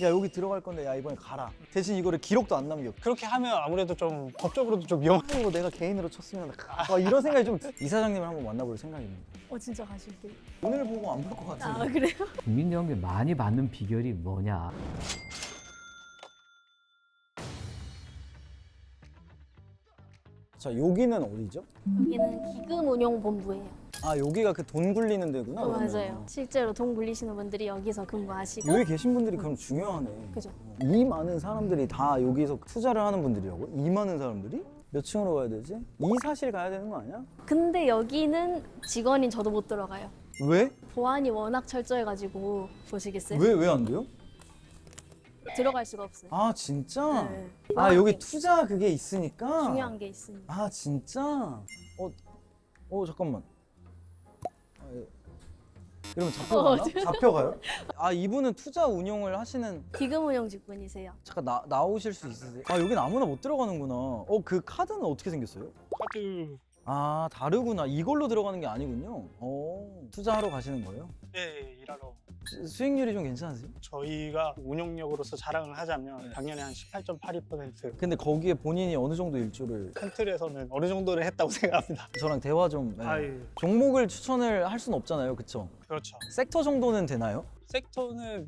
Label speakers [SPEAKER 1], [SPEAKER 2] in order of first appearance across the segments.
[SPEAKER 1] 야 여기 들어갈 건데 야 이번에 가라. 대신 이거를 기록도 안 남겨.
[SPEAKER 2] 그렇게 하면 아무래도 좀 법적으로도 좀 위험.
[SPEAKER 1] 이거 내가 개인으로 쳤으면 이런 생각이 좀. 이사장님을 한번 만나볼 생각입니다.
[SPEAKER 3] 진짜 가실게요.
[SPEAKER 1] 오늘 보고 안 볼 것 같은데.
[SPEAKER 3] 그래요?
[SPEAKER 4] 국민연금 많이 받는 비결이 뭐냐?
[SPEAKER 1] 자 여기는 어디죠?
[SPEAKER 3] 여기는 기금운용본부예요.
[SPEAKER 1] 아 여기가 그 돈 굴리는 데구나. 그러면.
[SPEAKER 3] 맞아요. 실제로 돈 굴리시는 분들이 여기서 근무하시고.
[SPEAKER 1] 여기 계신 분들이 그럼 중요하네.
[SPEAKER 3] 그죠.
[SPEAKER 1] 이 많은 사람들이 다 여기서 투자를 하는 분들이라고? 이 많은 사람들이? 몇 층으로 가야 되지? 이사실 가야 되는 거 아니야?
[SPEAKER 3] 근데 여기는 직원인 저도 못 들어가요.
[SPEAKER 1] 왜?
[SPEAKER 3] 보안이 워낙 철저해가지고 보시겠어요?
[SPEAKER 1] 왜 안 돼요?
[SPEAKER 3] 들어갈 수가 없어요.
[SPEAKER 1] 아 진짜?
[SPEAKER 3] 네.
[SPEAKER 1] 아 여기 투자 그게 있으니까?
[SPEAKER 3] 중요한 게 있으니까.
[SPEAKER 1] 아 진짜? 잠깐만. 이러면 잡혀가나? 잡혀가요? 아 이분은 투자 운용을 하시는.
[SPEAKER 3] 기금운용 직분이세요.
[SPEAKER 1] 잠깐 나오실 수 있으세요? 아 여긴 아무나 못 들어가는구나. 그 카드는 어떻게 생겼어요?
[SPEAKER 2] 카드.
[SPEAKER 1] 아 다르구나. 이걸로 들어가는 게 아니군요. 투자하러 가시는 거예요?
[SPEAKER 2] 네, 일하러.
[SPEAKER 1] 수익률이 좀 괜찮으세요?
[SPEAKER 2] 저희가 운영력으로서 자랑을 하자면 작년에 한 18.82%.
[SPEAKER 1] 근데 거기에 본인이 어느 정도 일조를.
[SPEAKER 2] 큰 틀에서는 어느 정도를 했다고 생각합니다.
[SPEAKER 1] 저랑 대화 좀. 네.
[SPEAKER 2] 아유,
[SPEAKER 1] 종목을 추천을 할 수는 없잖아요, 그쵸?
[SPEAKER 2] 그렇죠.
[SPEAKER 1] 섹터 정도는 되나요?
[SPEAKER 2] 섹터는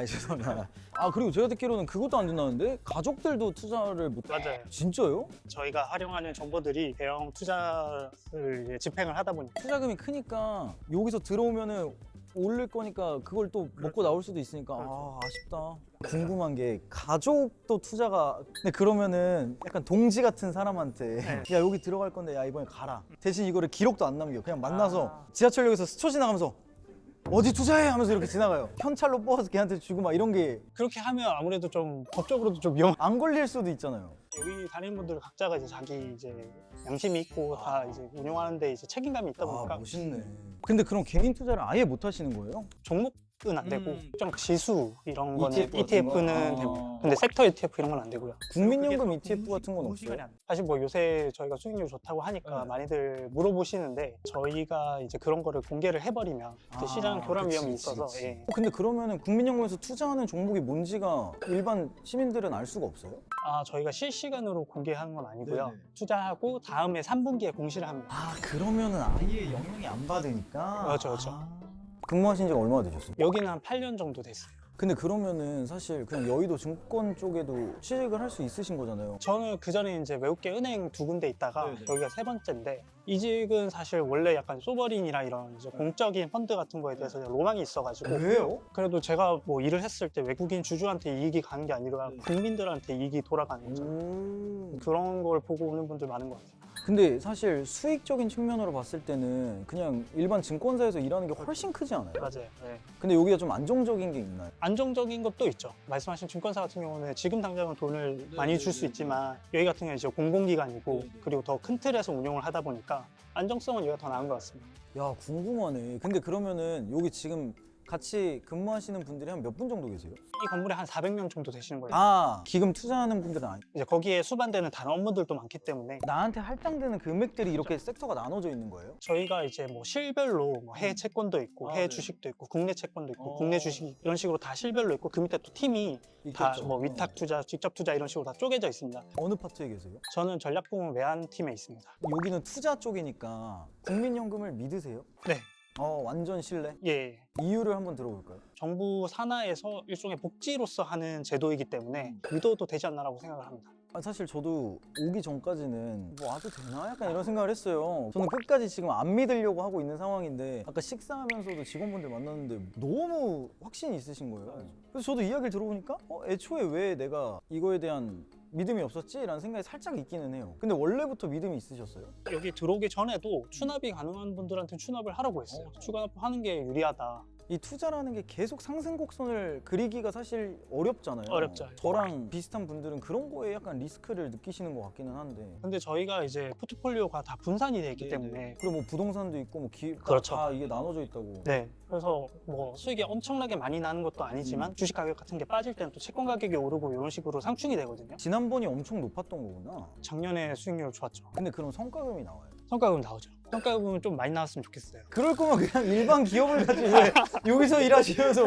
[SPEAKER 1] 죄송합니다. 그리고 제가 듣기로는 그것도 안 된다는데 가족들도 투자를 못.
[SPEAKER 2] 맞아요.
[SPEAKER 1] 진짜요?
[SPEAKER 2] 저희가 활용하는 정보들이 대형 투자를 이제 집행을 하다 보니까
[SPEAKER 1] 투자금이 크니까 여기서 들어오면은 오를 거니까 그걸 또 먹고 나올 수도 있으니까 아쉽다. 궁금한 게 가족도 투자가. 근데 그러면은 약간 동지 같은 사람한테 야 여기 들어갈 건데 야 이번에 가라. 대신 이거를 기록도 안 남겨. 그냥 만나서 지하철역에서 스쳐 지나가면서 어디 투자해 하면서 이렇게 지나가요. 현찰로 뽑아서 걔한테 주고 막 이런 게 안
[SPEAKER 2] 그렇게 하면 아무래도 좀 법적으로도 좀 위험.
[SPEAKER 1] 걸릴 수도 있잖아요.
[SPEAKER 2] 여기 다니는 분들 각자가 이제 자기 이제 양심이 있고 다 이제 운영하는데 이제 책임감이 있다 보니까
[SPEAKER 1] 멋있네. 근데 그럼 개인 투자를 아예 못 하시는 거예요?
[SPEAKER 2] 종목은 안 되고 특정 지수 이런 거는
[SPEAKER 1] ETF 같은
[SPEAKER 2] ETF는
[SPEAKER 1] 거?
[SPEAKER 2] 되고 근데 섹터 ETF 이런 건 안 되고요.
[SPEAKER 1] 국민연금 ETF 같은 건 없어요?
[SPEAKER 2] 사실 뭐 요새 저희가 수익률 좋다고 하니까 많이들 물어보시는데 저희가 이제 그런 거를 공개를 해버리면 그 시장 교란 위험이 있어서 예.
[SPEAKER 1] 근데 그러면은 국민연금에서 투자하는 종목이 뭔지가 일반 시민들은 알 수가 없어요?
[SPEAKER 2] 저희가 실시간으로 공개하는 건 아니고요.
[SPEAKER 1] 네네.
[SPEAKER 2] 투자하고 다음에 3분기에 공시를 합니다.
[SPEAKER 1] 그러면은 아예 영향이 안 받으니까.
[SPEAKER 2] 그렇죠.
[SPEAKER 1] 근무하신 지가 얼마나 되셨어요?
[SPEAKER 2] 여기는 한 8년 정도 됐어요.
[SPEAKER 1] 근데 그러면은 사실 그냥 여의도 증권 쪽에도 취직을 할 수 있으신 거잖아요.
[SPEAKER 2] 저는 그 전에 이제 외국계 은행 2군데 있다가
[SPEAKER 1] 네네.
[SPEAKER 2] 여기가 3번째인데 이직은 사실 원래 약간 소버린이나 이런 이제 공적인 펀드 같은 거에 대해서 로망이 있어가지고
[SPEAKER 1] 왜요?
[SPEAKER 2] 그래도 제가 뭐 일을 했을 때 외국인 주주한테 이익이 가는 게 아니라
[SPEAKER 1] 네.
[SPEAKER 2] 국민들한테 이익이 돌아가는 거죠. 그런 걸 보고 오는 분들 많은 것 같아요.
[SPEAKER 1] 근데 사실 수익적인 측면으로 봤을 때는 그냥 일반 증권사에서 일하는 게 훨씬 크지 않아요?
[SPEAKER 2] 맞아요. 네.
[SPEAKER 1] 근데 여기가 좀 안정적인 게 있나요?
[SPEAKER 2] 안정적인 것도 있죠. 말씀하신 증권사 같은 경우는 지금 당장은 돈을 많이 줄 수 있지만 여기 같은 경우는 이제 공공기관이고 그리고 더 큰 틀에서 운영을 하다 보니까 안정성은 여기가 더 나은 것 같습니다.
[SPEAKER 1] 야 궁금하네. 근데 그러면은 여기 지금 같이 근무하시는 분들이 한 몇 분 정도 계세요?
[SPEAKER 2] 이 건물에 한 400명 정도 되시는 거예요.
[SPEAKER 1] 기금 투자하는 분들은 아니.
[SPEAKER 2] 이제 거기에 수반되는 다른 업무들도 많기 때문에
[SPEAKER 1] 나한테 할당되는 금액들이 이렇게 sek터가 나눠져 있는 거예요?
[SPEAKER 2] 저희가 이제 뭐 실별로 뭐 해외 채권도 있고 해외 주식도 있고 국내 채권도 있고 국내 주식 이런 식으로 다 실별로 있고 그 밑에 또 팀이 다
[SPEAKER 1] 있겠죠.
[SPEAKER 2] 뭐 위탁 투자, 직접 투자 이런 식으로 다 쪼개져 있습니다.
[SPEAKER 1] 어느 파트에 계세요?
[SPEAKER 2] 저는 전략부문 외환 팀에 있습니다.
[SPEAKER 1] 여기는 투자 쪽이니까 국민연금을 믿으세요?
[SPEAKER 2] 네,
[SPEAKER 1] 완전 신뢰?
[SPEAKER 2] 예.
[SPEAKER 1] 이유를 한번 들어볼까요?
[SPEAKER 2] 정부 산하에서 일종의 복지로서 하는 제도이기 때문에 믿어도 되지 않나라고 생각을 합니다.
[SPEAKER 1] 사실 저도 오기 전까지는 뭐 와도 되나? 약간 이런 생각을 했어요. 저는 끝까지 지금 안 믿으려고 하고 있는 상황인데 아까 식사하면서도 직원분들 만났는데 너무 확신이 있으신 거예요. 그래서 저도 이야기를 들어보니까 애초에 왜 내가 이거에 대한 믿음이 없었지? 라는 생각이 살짝 있기는 해요. 근데 원래부터 믿음이 있으셨어요?
[SPEAKER 2] 여기 들어오기 전에도 추납이 가능한 분들한테 추납을 하라고 했어요. 추가하는 게 유리하다.
[SPEAKER 1] 이 투자라는 게 계속 상승 곡선을 그리기가 사실 어렵잖아요.
[SPEAKER 2] 어렵죠.
[SPEAKER 1] 저랑 비슷한 분들은 그런 거에 약간 리스크를 느끼시는 것 같기는 한데.
[SPEAKER 2] 근데 저희가 이제 포트폴리오가 다 분산이 되어 있기 때문에
[SPEAKER 1] 그리고 뭐 부동산도 있고 뭐
[SPEAKER 2] 그렇죠.
[SPEAKER 1] 다 이게 나눠져 있다고.
[SPEAKER 2] 네, 그래서 뭐 수익이 엄청나게 많이 나는 것도 아니지만 주식 가격 같은 게 빠질 때는 또 채권 가격이 오르고 이런 식으로 상충이 되거든요.
[SPEAKER 1] 지난번이 엄청 높았던 거구나.
[SPEAKER 2] 작년에 수익률 좋았죠.
[SPEAKER 1] 근데 그럼 성과금이 나와요.
[SPEAKER 2] 성과금 나오죠. 성과금은 좀 많이 나왔으면 좋겠어요.
[SPEAKER 1] 그럴 거면 그냥 일반 기업을 가지 왜 여기서 일하시면서.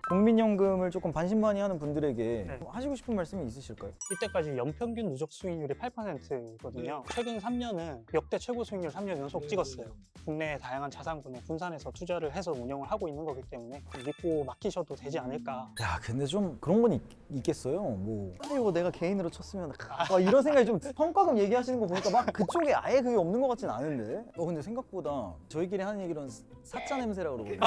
[SPEAKER 1] 국민연금을 조금 반신반의하는 분들에게
[SPEAKER 2] 네.
[SPEAKER 1] 하시고 싶은 말씀이 있으실까요?
[SPEAKER 2] 이때까지 연평균 누적 수익률이 8%거든요. 최근 3년은 역대 최고 수익률 3년 연속 찍었어요. 국내의 다양한 자산군에 분산해서 투자를 해서 운영을 하고 있는 거기 때문에 믿고 맡기셔도 되지 않을까.
[SPEAKER 1] 야, 근데 좀 그런 건 있겠어요. 뭐 이거 내가 개인으로 쳤으면 막 이런 생각이 좀 성과금 얘기하시는 거 보니까 막 그쪽에 아예 그게 없는 것 같진 않은데. 근데 생각보다 저희끼리 하는 얘기로는 사짜 냄새라고 그러거든요.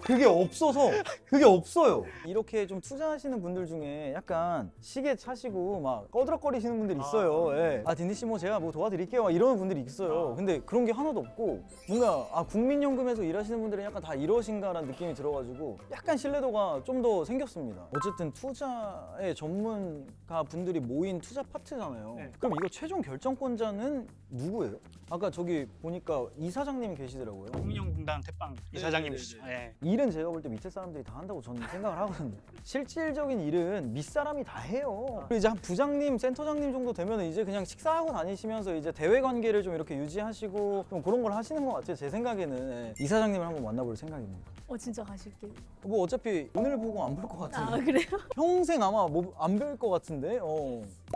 [SPEAKER 1] 그게 없어요. 이렇게 좀 투자하시는 분들 중에 약간 시계 차시고 막 꺼드럭거리시는 분들 있어요. 예. 딘디 씨 뭐 제가 뭐 도와드릴게요. 막 이러는 분들이 있어요. 근데 그런 게 하나도 없고 뭔가 국민연금에서 일하시는 분들은 약간 다 이러신가라는 느낌이 들어가지고 약간 신뢰도가 좀 더 생겼습니다. 어쨌든 투자의 전문가 분들이 모인 투자 파트잖아요.
[SPEAKER 2] 네.
[SPEAKER 1] 그럼 이거 최종 결정권자는 누구예요? 아까 저기 보니까 이사장님 계시더라고요.
[SPEAKER 2] 국민연금단 대빵 이사장님이시죠. 네.
[SPEAKER 1] 일은 제가 볼 때 밑에 사람들이 다 한다고 저는 생각을 하거든요. 실질적인 일은 윗사람이 다 해요. 그리고 이제 한 부장님, 센터장님 정도 되면 이제 그냥 식사하고 다니시면서 이제 대외 관계를 좀 이렇게 유지하시고 좀 그런 걸 하시는 것 같아요. 제 생각에는. 예. 이사장님을 한번 만나볼 생각입니다.
[SPEAKER 3] 진짜 가실게요.
[SPEAKER 1] 뭐 어차피 오늘 보고 안 볼 것 같은데.
[SPEAKER 3] 그래요?
[SPEAKER 1] 평생 아마 뭐 안 뵐 것 같은데.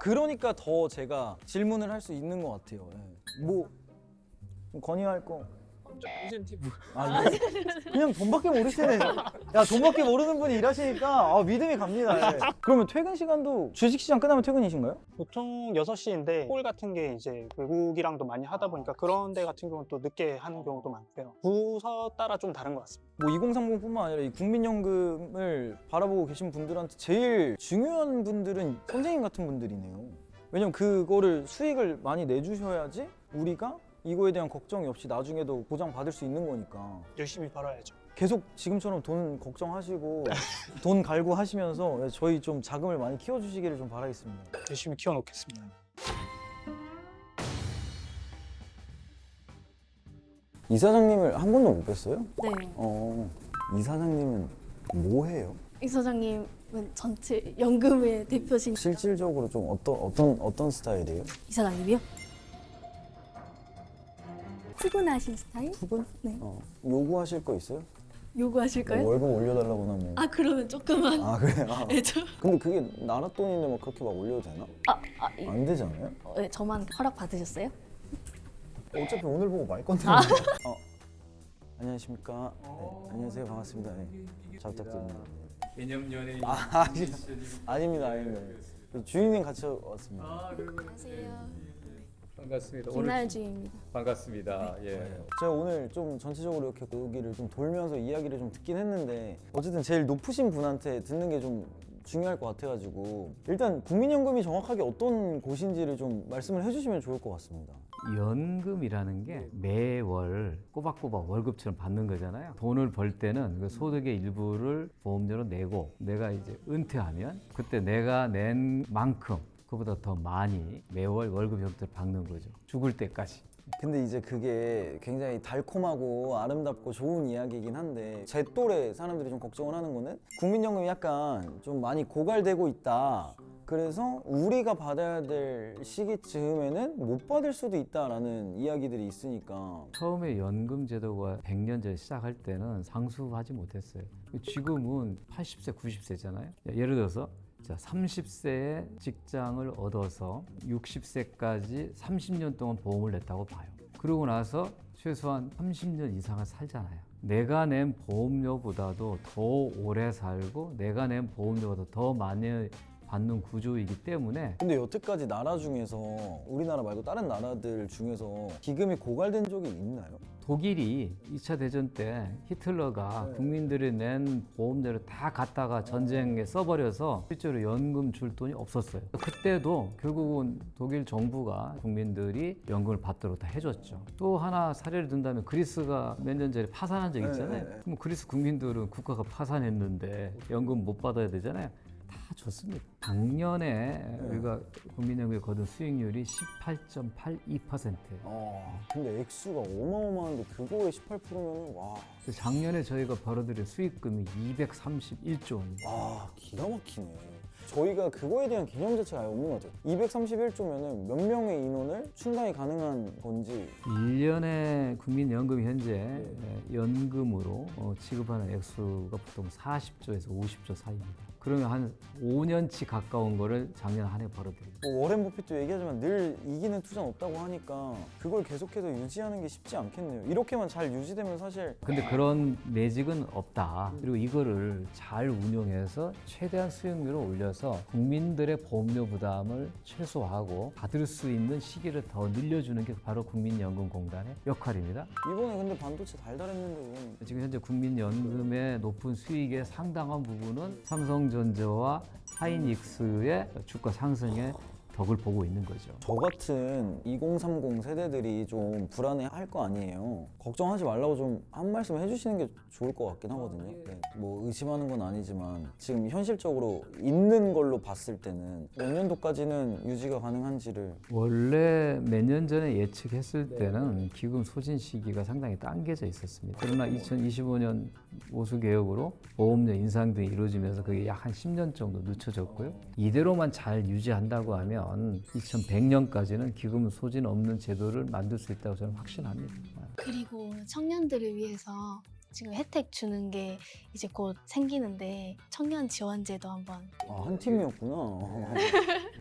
[SPEAKER 1] 그러니까 더 제가 질문을 할 수 있는 것 같아요. 예. 뭐 좀 건의할 거.
[SPEAKER 5] 인센티브.
[SPEAKER 1] 그냥 돈밖에 모르시네. 야, 돈밖에 모르는 분이 일하시니까 믿음이 갑니다. 예. 그러면 퇴근 시간도 주식시장 끝나면 퇴근이신가요?
[SPEAKER 2] 보통 6시인데 홀 같은 게 이제 외국이랑도 많이 하다 보니까 그런 데 같은 경우는 또 늦게 하는 경우도 많고요. 부서 따라 좀 다른 것 같습니다.
[SPEAKER 1] 뭐 2030뿐만 아니라 이 국민연금을 바라보고 계신 분들한테 제일 중요한 분들은 선생님 같은 분들이네요. 왜냐면 그거를 수익을 많이 내주셔야지 우리가 이거에 대한 걱정이 없이 나중에도 보장받을 수 있는 거니까.
[SPEAKER 2] 열심히 벌어야죠.
[SPEAKER 1] 계속 지금처럼 돈 걱정하시고 돈 갈고 하시면서 저희 좀 자금을 많이 키워주시기를 좀 바라겠습니다.
[SPEAKER 2] 열심히 키워놓겠습니다.
[SPEAKER 1] 이사장님을 한 번도 못 뵀어요?
[SPEAKER 3] 네.
[SPEAKER 1] 이사장님은 뭐 해요?
[SPEAKER 3] 이사장님은 전체 연금의 대표신
[SPEAKER 1] 실질적으로 좀 어떤 스타일이에요?
[SPEAKER 3] 이사장님이요? 출근하신 스타일?
[SPEAKER 1] 투분?
[SPEAKER 3] 네.
[SPEAKER 1] 요구하실 거 있어요?
[SPEAKER 3] 요구하실까요?
[SPEAKER 1] 월급 올려달라거나 뭐.
[SPEAKER 3] 그러면 조금만.
[SPEAKER 1] 그래요?
[SPEAKER 3] 네,
[SPEAKER 1] 근데 그게 나라 돈인데 막 그렇게 막 올려도 되나? 안 되잖아요?
[SPEAKER 3] 네, 저만 허락 받으셨어요?
[SPEAKER 1] 어차피 오늘 보고 말 건데. 안녕하십니까? 네, 안녕하세요. 반갑습니다. 네. 잘 부탁드립니다.
[SPEAKER 5] 개념연예인.
[SPEAKER 1] 아닙니다. 주인님 같이 왔습니다.
[SPEAKER 3] 안녕하세요.
[SPEAKER 5] 반갑습니다.
[SPEAKER 3] 김나연 주임입니다.
[SPEAKER 5] 반갑습니다. 예.
[SPEAKER 1] 제가 오늘 좀 전체적으로 이렇게 여기를 좀 돌면서 이야기를 좀 듣긴 했는데 어쨌든 제일 높으신 분한테 듣는 게 좀 중요할 것 같아가지고 일단 국민연금이 정확하게 어떤 곳인지를 좀 말씀을 해주시면 좋을 것 같습니다.
[SPEAKER 4] 연금이라는 게 매월 꼬박꼬박 월급처럼 받는 거잖아요. 돈을 벌 때는 그 소득의 일부를 보험료로 내고 내가 이제 은퇴하면 그때 내가 낸 만큼 그보다 더 많이 매월 월급 형태를 받는 거죠. 죽을 때까지.
[SPEAKER 1] 근데 이제 그게 굉장히 달콤하고 아름답고 좋은 이야기이긴 한데 제 또래 사람들이 좀 걱정을 하는 거는 국민연금이 약간 좀 많이 고갈되고 있다. 그래서 우리가 받아야 될 시기쯤에는 못 받을 수도 있다라는 이야기들이 있으니까
[SPEAKER 4] 처음에 연금 제도가 100년 전에 시작할 때는 상수하지 못했어요. 지금은 80세, 90세잖아요. 예를 들어서 30세에 직장을 얻어서 60세까지 30년 동안 보험을 냈다고 봐요. 그러고 나서 최소한 30년 이상을 살잖아요. 내가 낸 보험료보다도 더 오래 살고 내가 낸 보험료보다 더 많이 받는 구조이기 때문에
[SPEAKER 1] 근데 여태까지 나라 중에서 우리나라 말고 다른 나라들 중에서 기금이 고갈된 적이 있나요?
[SPEAKER 4] 독일이 2차 대전 때 히틀러가 국민들이 낸 보험료를 다 갖다가 전쟁에 써버려서 실제로 연금 줄 돈이 없었어요. 그때도 결국은 독일 정부가 국민들이 연금을 받도록 다 해줬죠. 또 하나 사례를 든다면 그리스가 몇 년 전에 파산한 적 있잖아요. 그럼 그리스 국민들은 국가가 파산했는데 연금 못 받아야 되잖아요. 다 좋습니다. 작년에 우리가 국민연금에 거둔 수익률이 18.82%예요.
[SPEAKER 1] 근데 액수가 어마어마한데 그거에 18%면은 와,
[SPEAKER 4] 작년에 저희가 벌어들인 수익금이 231조 원입니다.
[SPEAKER 1] 와 기가 막히네. 저희가 그거에 대한 개념 자체가 아예 없는 것 같아요. 231조면은 몇 명의 인원을 충당이 가능한 건지.
[SPEAKER 4] 1년에 국민연금이 현재 연금으로 지급하는 액수가 보통 40조에서 50조 사이입니다. 그러면 한 5년치 가까운 거를 작년 한 해 벌어들입니다.
[SPEAKER 1] 뭐 워렌 버핏도 얘기하지만 늘 이기는 투자는 없다고 하니까 그걸 계속해서 유지하는 게 쉽지 않겠네요. 이렇게만 잘 유지되면 사실
[SPEAKER 4] 근데 그런 매직은 없다. 그리고 이거를 잘 운용해서 최대한 수익률을 올려서 국민들의 보험료 부담을 최소화하고 받을 수 있는 시기를 더 늘려주는 게 바로 국민연금공단의 역할입니다.
[SPEAKER 1] 이번에 근데 반도체 달달했는데 그건
[SPEAKER 4] 지금 현재 국민연금의 높은 수익의 상당한 부분은 삼성전자와 하이닉스의 주가 상승에 덕을 보고 있는 거죠.
[SPEAKER 1] 저 같은 2030 세대들이 좀 불안해할 거 아니에요. 걱정하지 말라고 좀 한 말씀 해주시는 게 좋을 것 같긴 하거든요. 네, 뭐 의심하는 건 아니지만 지금 현실적으로 있는 걸로 봤을 때는 몇 년도까지는 유지가 가능한지를.
[SPEAKER 4] 원래 몇 년 전에 예측했을 때는 기금 소진 시기가 상당히 당겨져 있었습니다. 그러나 2025년 보수 개혁으로 보험료 인상 등이 이루어지면서 그게 약 한 10년 정도 늦춰졌고요. 이대로만 잘 유지한다고 하면 2100년까지는 기금 소진 없는 제도를 만들 수 있다고 저는 확신합니다.
[SPEAKER 3] 그리고 청년들을 위해서 지금 혜택 주는 게 이제 곧 생기는데 청년 지원제도 한번.
[SPEAKER 1] 한 팀이었구나.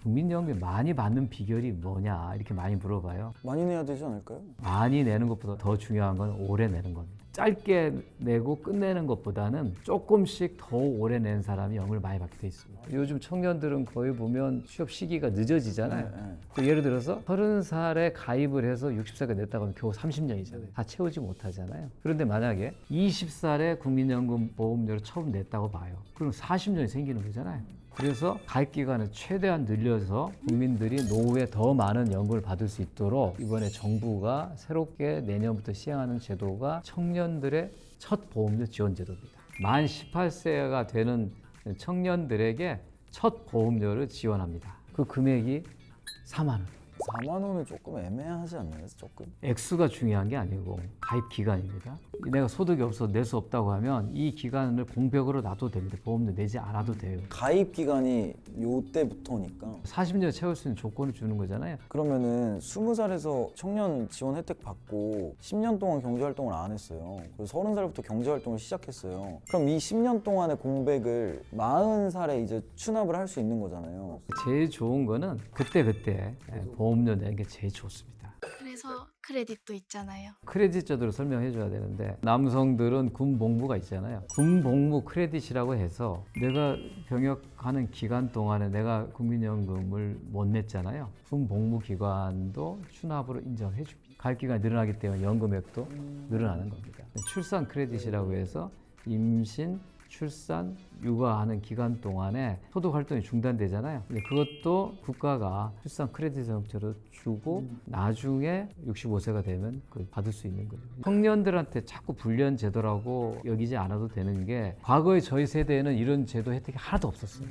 [SPEAKER 4] 국민연금 많이 받는 비결이 뭐냐 이렇게 많이 물어봐요.
[SPEAKER 1] 많이 내야 되지 않을까요?
[SPEAKER 4] 많이 내는 것보다 더 중요한 건 오래 내는 겁니다. 짧게 내고 끝내는 것보다는 조금씩 더 오래 낸 사람이 연금을 많이 받게 돼 있습니다. 요즘 청년들은 거의 보면 취업 시기가 늦어지잖아요.
[SPEAKER 1] 네.
[SPEAKER 4] 그 예를 들어서 30살에 가입을 해서 60살까지 냈다고 하면 겨우 30년이잖아요. 다 채우지 못하잖아요. 그런데 만약에 20살에 국민연금 보험료를 처음 냈다고 봐요. 그럼 40년이 생기는 거잖아요. 그래서 가입 기간을 최대한 늘려서 국민들이 노후에 더 많은 연금을 받을 수 있도록 이번에 정부가 새롭게 내년부터 시행하는 제도가 청년들의 첫 보험료 지원 제도입니다. 만 18세가 되는 청년들에게 첫 보험료를 지원합니다. 그 금액이 4만 원.
[SPEAKER 1] 4만 원은 조금 애매하지 않나요? 조금?
[SPEAKER 4] 액수가 중요한 게 아니고 가입 기간입니다. 내가 소득이 없어서 낼 수 없다고 하면 이 기간을 공백으로 놔둬도 됩니다. 보험료 내지 않아도 돼요.
[SPEAKER 1] 가입 기간이 요때부터니까
[SPEAKER 4] 40년 채울 수 있는 조건을 주는 거잖아요.
[SPEAKER 1] 그러면은 20살에서 청년 지원 혜택 받고 10년 동안 경제활동을 안 했어요. 그래서 30살부터 경제활동을 시작했어요. 그럼 이 10년 동안의 공백을 40살에 이제 추납을 할 수 있는 거잖아요.
[SPEAKER 4] 제일 좋은 거는 그때 보험료 내는 게 제일 좋습니다.
[SPEAKER 3] 그래서 크레딧도 있잖아요.
[SPEAKER 4] 크레딧 제도를 설명해 줘야 되는데 남성들은 군복무가 있잖아요. 군복무 크레딧이라고 해서 내가 병역하는 기간 동안에 내가 국민연금을 못 냈잖아요. 군복무 기간도 추납으로 인정해 줍니다. 가입 기간이 늘어나기 때문에 연금액도 늘어나는 겁니다. 출산 크레딧이라고 해서 임신, 출산, 육아하는 기간 동안에 소득 활동이 중단되잖아요. 근데 그것도 국가가 출산 크레딧 형태로 주고 나중에 65세가 되면 그걸 받을 수 있는 거죠. 청년들한테 자꾸 불리한 제도라고 여기지 않아도 되는 게 과거에 저희 세대에는 이런 제도 혜택이 하나도 없었어요.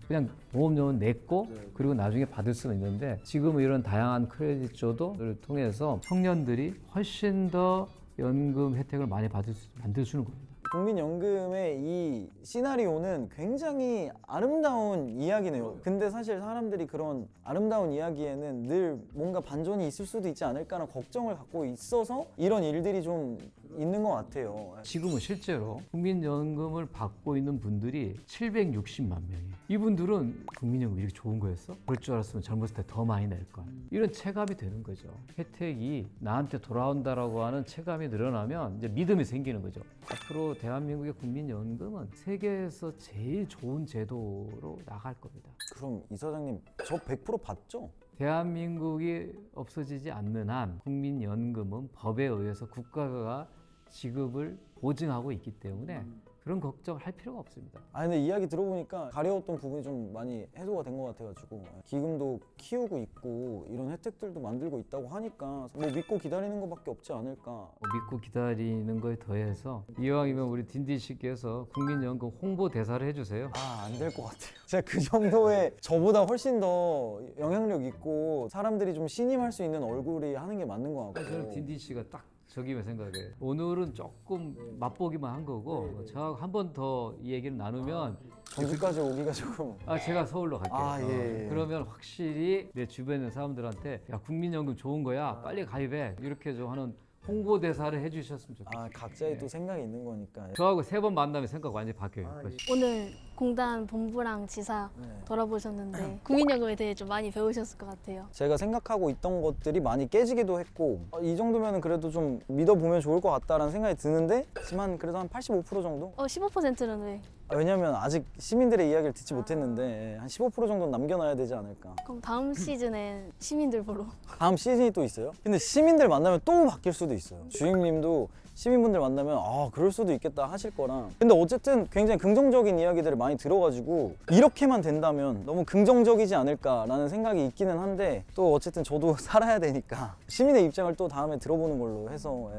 [SPEAKER 4] 그냥 보험료는 냈고 그리고 나중에 받을 수는 있는데 지금은 이런 다양한 크레딧 제도를 통해서 청년들이 훨씬 더 연금 혜택을 많이 만들 수는 겁니다.
[SPEAKER 1] 국민연금의 이 시나리오는 굉장히 아름다운 이야기네요. 근데 사실 사람들이 그런 아름다운 이야기에는 늘 뭔가 반전이 있을 수도 있지 않을까라는 걱정을 갖고 있어서 이런 일들이 좀 있는 것 같아요.
[SPEAKER 4] 지금은 실제로 국민연금을 받고 있는 분들이 760만 명이에요. 이분들은 국민연금 이렇게 좋은 거였어? 그럴 줄 알았으면 젊었을 때 더 많이 낼 걸. 이런 체감이 되는 거죠. 혜택이 나한테 돌아온다라고 하는 체감이 늘어나면 이제 믿음이 생기는 거죠. 앞으로 대한민국의 국민연금은 세계에서 제일 좋은 제도로 나갈 겁니다.
[SPEAKER 1] 그럼 이사장님 저 100% 받죠?
[SPEAKER 4] 대한민국이 없어지지 않는 한 국민연금은 법에 의해서 국가가 지급을 보증하고 있기 때문에 그런 걱정을 할 필요가 없습니다.
[SPEAKER 1] 아 근데 이야기 들어보니까 가려웠던 부분이 좀 많이 해소가 된 것 같아가지고 기금도 키우고 있고 이런 혜택들도 만들고 있다고 하니까 뭐 믿고 기다리는 것밖에 없지 않을까.
[SPEAKER 4] 믿고 기다리는 거에 더해서 이왕이면 우리 딘딘 씨께서 국민연금 홍보 대사를 해주세요.
[SPEAKER 1] 아, 안 될 것 같아요. 제가 그 정도의 저보다 훨씬 더 영향력 있고 사람들이 좀 신임할 수 있는 얼굴이 하는 게 맞는 것 같고.
[SPEAKER 4] 저는 딘딘 씨가 딱 저기만 생각해. 오늘은 조금 맛보기만 한 거고 저하고 한 번 더 이 얘기를 나누면
[SPEAKER 1] 전주까지 오기가 조금.
[SPEAKER 4] 제가 서울로 갈게요.
[SPEAKER 1] 아, 예.
[SPEAKER 4] 그러면 확실히 내 주변에 있는 사람들한테 야 국민연금 좋은 거야 빨리 가입해 이렇게 좀 하는 홍보 대사를 해주셨으면 좋겠어요.
[SPEAKER 1] 아, 각자의 또 생각이 있는 거니까.
[SPEAKER 4] 저하고 3번 만나면 생각 완전히 바뀌어요.
[SPEAKER 3] 오늘 공단 본부랑 지사
[SPEAKER 1] 네.
[SPEAKER 3] 돌아보셨는데 국민연금에 대해 좀 많이 배우셨을 것 같아요.
[SPEAKER 1] 제가 생각하고 있던 것들이 많이 깨지기도 했고 이 정도면 그래도 좀 믿어보면 좋을 것 같다라는 생각이 드는데 하지만 그래도 한 85% 정도?
[SPEAKER 3] 15%는 왜?
[SPEAKER 1] 왜냐면 아직 시민들의 이야기를 듣지 못했는데 한 15% 정도는 남겨놔야 되지 않을까.
[SPEAKER 3] 그럼 다음 시즌엔 시민들 보러
[SPEAKER 1] 다음 시즌이 또 있어요? 근데 시민들 만나면 또 바뀔 수도 있어요. 주임님도 시민분들 만나면 그럴 수도 있겠다 하실 거라. 근데 어쨌든 굉장히 긍정적인 이야기들을 많이 들어가지고 이렇게만 된다면 너무 긍정적이지 않을까라는 생각이 있기는 한데 또 어쨌든 저도 살아야 되니까 시민의 입장을 또 다음에 들어보는 걸로 해서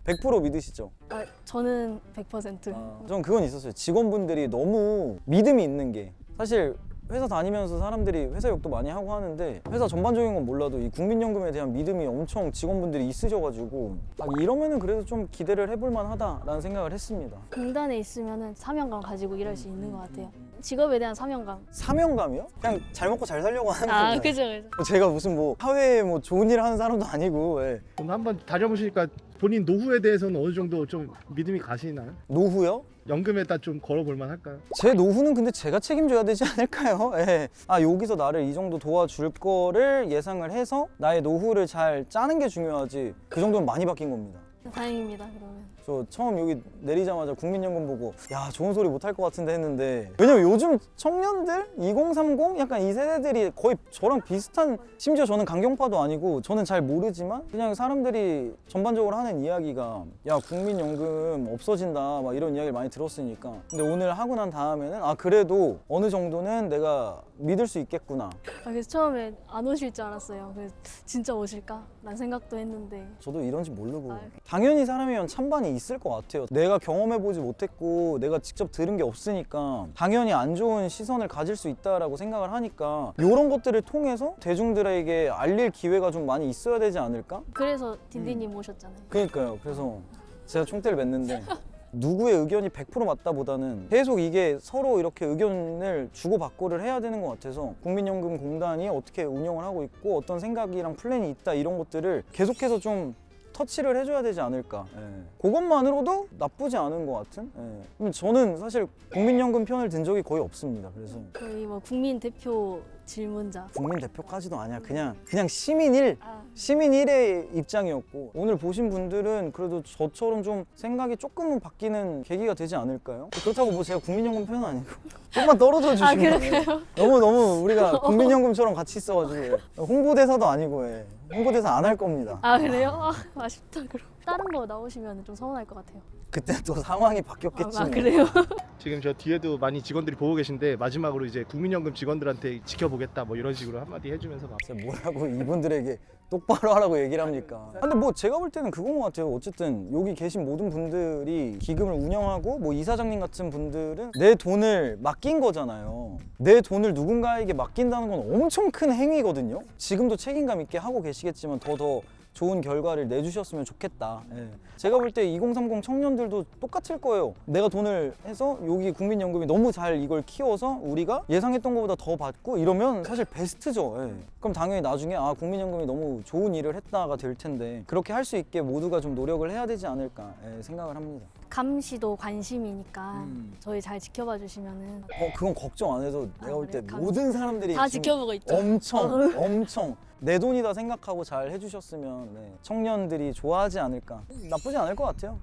[SPEAKER 1] 100% 믿으시죠?
[SPEAKER 3] 저는 100%.
[SPEAKER 1] 전 그건 있었어요. 직원분들이 너무 믿음이 있는 게 사실 회사 다니면서 사람들이 회사 욕도 많이 하고 하는데 회사 전반적인 건 몰라도 이 국민연금에 대한 믿음이 엄청 직원분들이 있으셔가지고 이러면은 그래도 좀 기대를 해볼 만하다라는 생각을 했습니다.
[SPEAKER 3] 공단에 있으면 사명감 가지고 일할 수 있는 것 같아요. 직업에 대한 사명감.
[SPEAKER 1] 사명감이요? 그냥 잘 먹고 잘 살려고 하는 거잖아요.
[SPEAKER 3] 그죠.
[SPEAKER 1] 제가 무슨 뭐 사회에 뭐 좋은 일을 하는 사람도 아니고.
[SPEAKER 6] 오늘 한번 다녀보시니까 본인 노후에 대해서는 어느 정도 좀 믿음이 가시나요?
[SPEAKER 1] 노후요?
[SPEAKER 6] 연금에다 좀 걸어볼 만할까요?
[SPEAKER 1] 제 노후는 근데 제가 책임져야 되지 않을까요? 여기서 나를 이 정도 도와줄 거를 예상을 해서 나의 노후를 잘 짜는 게 중요하지. 그 정도면 많이 바뀐 겁니다.
[SPEAKER 3] 다행입니다. 그러면.
[SPEAKER 1] 저 처음 여기 내리자마자 국민연금 보고 야 좋은 소리 못 할 것 같은데 했는데 왜냐면 요즘 청년들 2030 약간 이 세대들이 거의 저랑 비슷한 심지어 저는 강경파도 아니고 저는 잘 모르지만 그냥 사람들이 전반적으로 하는 이야기가 야 국민연금 없어진다 막 이런 이야기를 많이 들었으니까 근데 오늘 하고 난 다음에는 그래도 어느 정도는 내가 믿을 수 있겠구나.
[SPEAKER 3] 그래서 처음에 안 오실 줄 알았어요. 그래서 진짜 오실까? 라는 생각도 했는데
[SPEAKER 1] 저도 이런지 모르고 당연히 사람이면 찬반이 있을 것 같아요. 내가 경험해보지 못했고 내가 직접 들은 게 없으니까 당연히 안 좋은 시선을 가질 수 있다라고 생각을 하니까 이런 것들을 통해서 대중들에게 알릴 기회가 좀 많이 있어야 되지 않을까?
[SPEAKER 3] 그래서 딘딘님 모셨잖아요.
[SPEAKER 1] 그러니까요. 그래서 제가 총대를 맸는데 누구의 의견이 100% 맞다보다는 계속 이게 서로 이렇게 의견을 주고받고를 해야 되는 것 같아서 국민연금공단이 어떻게 운영을 하고 있고 어떤 생각이랑 플랜이 있다 이런 것들을 계속해서 좀 터치를 해줘야 되지 않을까. 그것만으로도 나쁘지 않은 것 같은. 그럼 저는 사실 국민연금 편을 든 적이 거의 없습니다. 그래서
[SPEAKER 3] 거의 뭐 국민 대표 질문자.
[SPEAKER 1] 국민 대표까지도 아니야. 그냥 시민 1.
[SPEAKER 3] 아,
[SPEAKER 1] 시민 1의 입장이었고 오늘 보신 분들은 그래도 저처럼 좀 생각이 조금은 바뀌는 계기가 되지 않을까요? 그렇다고 뭐 제가 국민연금 편은 아니고 조금만 떨어져 주시면 너무 우리가 국민연금처럼 같이 있어가지고 홍보대사도 아니고 홍보대사 안 할 겁니다.
[SPEAKER 3] 그래요? 아쉽다. 그럼 다른 거 나오시면 좀 서운할 것 같아요.
[SPEAKER 1] 그때 또 상황이 바뀌었겠지. 뭐.
[SPEAKER 3] 그래요?
[SPEAKER 6] 지금 저 뒤에도 많이 직원들이 보고 계신데 마지막으로 이제 국민연금 직원들한테 지켜보겠다 뭐 이런 식으로 한마디 해주면서
[SPEAKER 1] 진짜 뭐라고 이분들에게 똑바로 하라고 얘기를 합니까? 근데 뭐 제가 볼 때는 그건 것 같아요. 어쨌든 여기 계신 모든 분들이 기금을 운영하고 뭐 이사장님 같은 분들은 내 돈을 맡긴 거잖아요. 내 돈을 누군가에게 맡긴다는 건 엄청 큰 행위거든요. 지금도 책임감 있게 하고 계시겠지만 더 좋은 결과를 내주셨으면 좋겠다. 제가 볼 때 2030 청년들도 똑같을 거예요. 내가 돈을 해서 여기 국민연금이 너무 잘 이걸 키워서 우리가 예상했던 것보다 더 받고 이러면 사실 베스트죠. 그럼 당연히 나중에 국민연금이 너무 좋은 일을 했다가 될 텐데 그렇게 할 수 있게 모두가 좀 노력을 해야 되지 않을까 생각을 합니다.
[SPEAKER 3] 감시도 관심이니까 저희 잘 지켜봐 주시면은
[SPEAKER 1] 그건 걱정 안 해도 내가 볼 때
[SPEAKER 3] 그래요?
[SPEAKER 1] 모든 사람들이
[SPEAKER 3] 다
[SPEAKER 1] 지금
[SPEAKER 3] 지켜보고 있죠.
[SPEAKER 1] 엄청 내 돈이다 생각하고 잘 해주셨으면 청년들이 좋아하지 않을까. 나쁘지 않을 것 같아요.